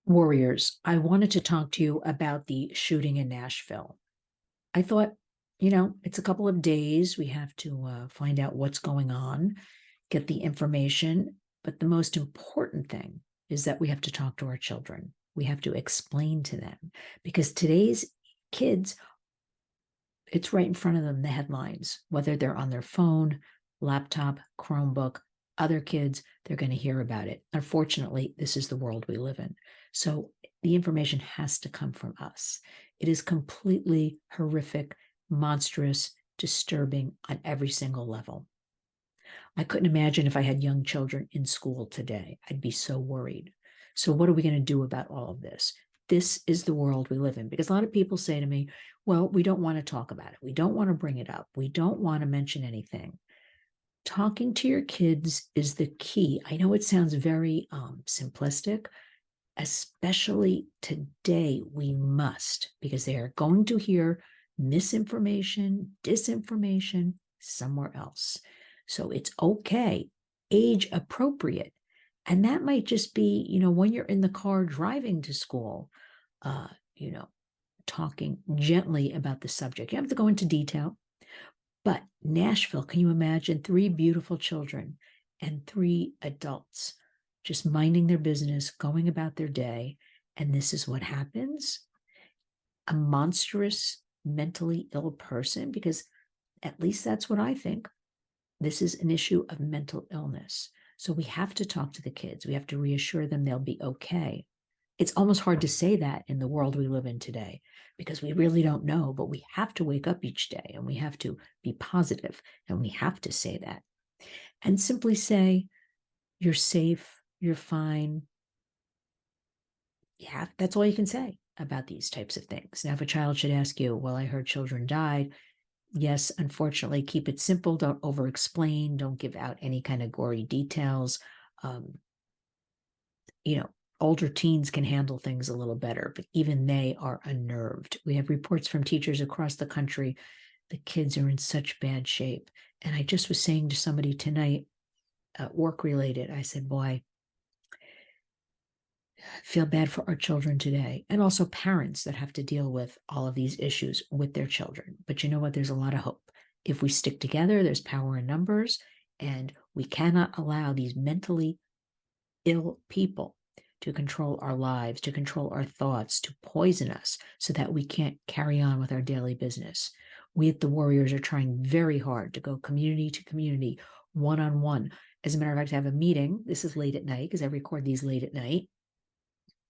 Warriors, I wanted to talk to you about the shooting in Nashville. I thought, it's a couple of days. We have to find out what's going on, get the information. But the most important thing is that we have to talk to our children. We have to explain to them because today's kids, it's right in front of them, the headlines, whether they're on their phone, laptop, Chromebook, other kids, they're going to hear about it. Unfortunately, this is the world we live in. So the information has to come from us. It is completely horrific, monstrous, disturbing on every single level. I couldn't imagine if I had young children in school today. I'd be so worried. So, what are we going to do about all of this? This is the world we live in because a lot of people say to me, well, we don't want to talk about it. We don't want to bring it up. We don't want to mention anything. Talking to your kids is the key. I know it sounds very simplistic, especially today. We must because they are going to hear misinformation, disinformation somewhere else. So it's okay, age appropriate. And that might just be, when you're in the car driving to school, uh, you know, talking gently about the subject. You have to go into detail. But Nashville, can you imagine three beautiful children and three adults just minding their business, going about their day? And this is what happens. A monstrous, mentally ill person, because at least that's what I think. This is an issue of mental illness. So we have to talk to the kids. We have to reassure them they'll be okay. It's almost hard to say that in the world we live in today because we really don't know, but we have to wake up each day and we have to be positive and we have to say that and simply say, you're safe, you're fine. Yeah, that's all you can say about these types of things. Now, if a child should ask you, well, I heard children died. Yes, unfortunately, keep it simple. Don't over explain. Don't give out any kind of gory details. Um, you know, older teens can handle things a little better, but even they are unnerved. We have reports from teachers across the country. The kids are in such bad shape. And I just was saying to somebody tonight, work related, I said, boy, I feel bad for our children today, and also parents that have to deal with all of these issues with their children. But you know what? There's a lot of hope. If we stick together, there's power in numbers, and we cannot allow these mentally ill people to control our lives, to control our thoughts, to poison us so that we can't carry on with our daily business. We at the Warriors are trying very hard to go community to community, one on one. As a matter of fact, I have a meeting. This is late at night because I record these late at night.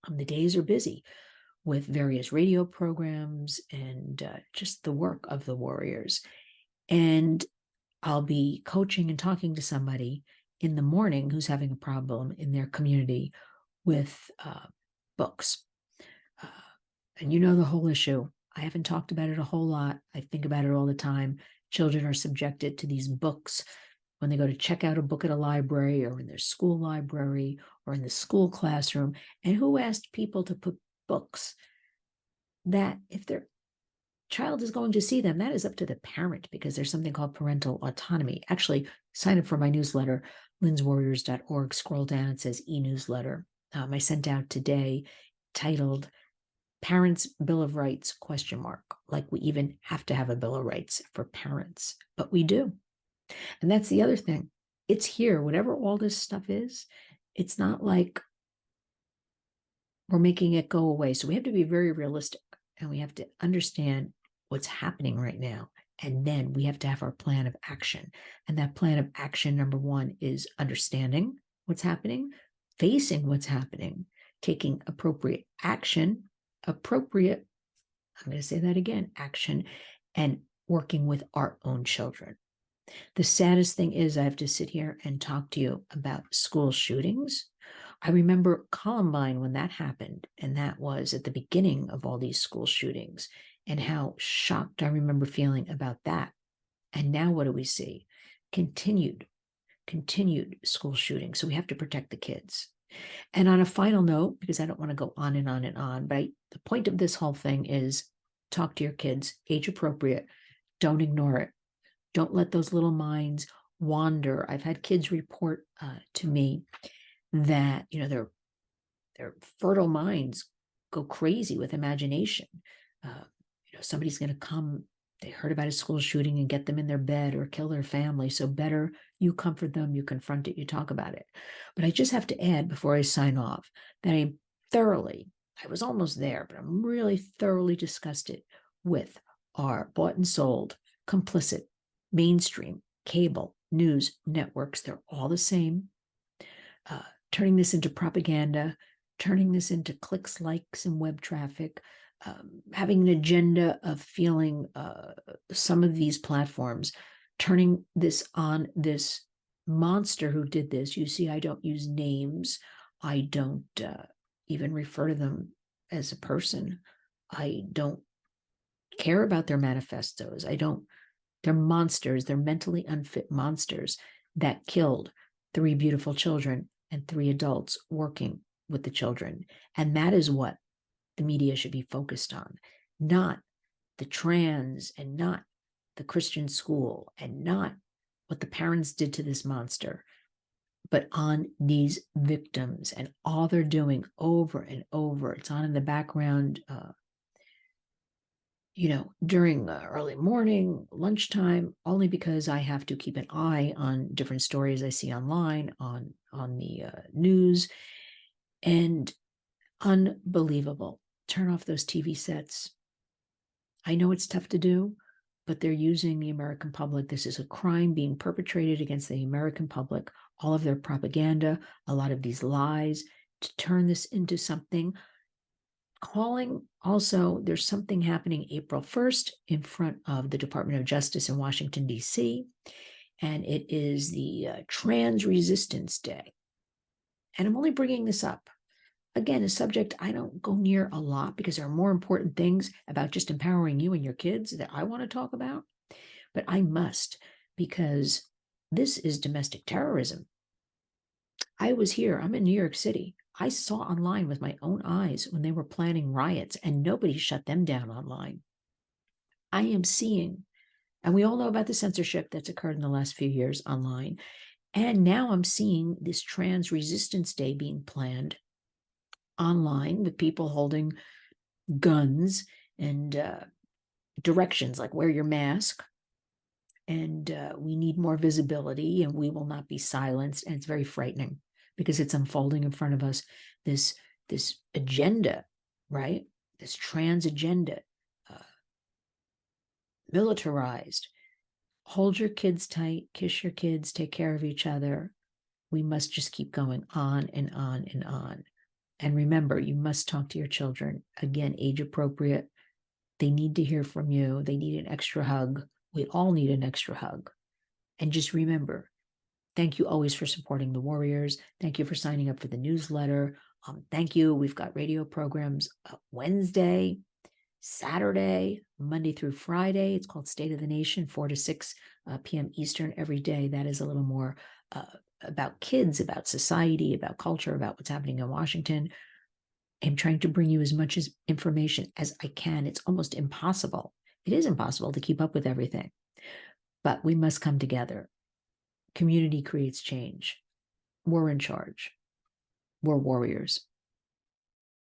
The days are busy with various radio programs and just the work of the Warriors. And I'll be coaching and talking to somebody in the morning who's having a problem in their community with books. Uh, and you know the whole issue. I haven't talked about it a whole lot. I think about it all the time. Children are subjected to these books when they go to check out a book at a library or in their school library or in the school classroom. And who asked people to put books that if their child is going to see them, that is up to the parent because there's something called parental autonomy. Actually, sign up for my newsletter, lynswarriors.org. Scroll down, it says e-newsletter. I sent out today titled Parents' Bill of Rights, ? Like we even have to have a Bill of Rights for parents, but we do. And that's the other thing. It's here, whatever all this stuff is, it's not like we're making it go away. So we have to be very realistic and we have to understand what's happening right now. And then we have to have our plan of action. And that plan of action, number one, is understanding what's happening, facing what's happening, taking appropriate action, I'm going to say that again, action, and working with our own children. The saddest thing is I have to sit here and talk to you about school shootings. I remember Columbine when that happened, and that was at the beginning of all these school shootings, and how shocked I remember feeling about that. And now what do we see? Continued school shootings. So we have to protect the kids. And on a final note, because I don't want to go on and on and on, but the point of this whole thing is talk to your kids, age appropriate. Don't ignore it. Don't let those little minds wander. I've had kids report to me that, their fertile minds go crazy with imagination. Somebody's going to come, they heard about a school shooting, and get them in their bed or kill their family. So better you comfort them, you confront it, you talk about it. But I just have to add before I sign off that I was almost there, but I'm really thoroughly disgusted with our bought and sold, complicit, mainstream, cable, news networks. They're all the same. Turning this into propaganda, turning this into clicks, likes, and web traffic, having an agenda of feeling some of these platforms, turning this on this monster who did this. You see, I don't use names. I don't even refer to them as a person. I don't care about their manifestos. They're monsters. They're mentally unfit monsters that killed 3 beautiful children and 3 adults working with the children. And that is what the media should be focused on, not the trans and not the Christian school and not what the parents did to this monster, but on these victims and all they're doing over and over. It's on in the background, during early morning, lunchtime, only because I have to keep an eye on different stories I see online, on the news, and unbelievable. Turn off those TV sets. I know it's tough to do, but they're using the American public. This is a crime being perpetrated against the American public. All of their propaganda, a lot of these lies, to turn this into something. Also, there's something happening April 1st in front of the Department of Justice in Washington, D.C., and it is the Trans Resistance Day. And I'm only bringing this up, again, a subject I don't go near a lot because there are more important things about just empowering you and your kids that I want to talk about. But I must, because this is domestic terrorism. I was here, I'm in New York City. I saw online with my own eyes when they were planning riots, and nobody shut them down online. I am seeing, and we all know about the censorship that's occurred in the last few years online. And now I'm seeing this Trans Resistance Day being planned online with people holding guns and directions like wear your mask, and we need more visibility, and we will not be silenced. And it's very frightening because it's unfolding in front of us, this agenda, right? This trans agenda, militarized. Hold your kids tight, kiss your kids, take care of each other. We must just keep going on and on and on. And remember, you must talk to your children. Again, age appropriate. They need to hear from you. They need an extra hug. We all need an extra hug. And just remember, thank you always for supporting the Warriors. Thank you for signing up for the newsletter. Thank you. We've got radio programs Wednesday, Saturday, Monday through Friday. It's called State of the Nation, 4 to 6 p.m. Eastern every day. That is a little more about kids, about society, about culture, about what's happening in Washington. I'm trying to bring you as much information as I can. It's almost impossible. It is impossible to keep up with everything, but we must come together. Community creates change. We're in charge. We're warriors.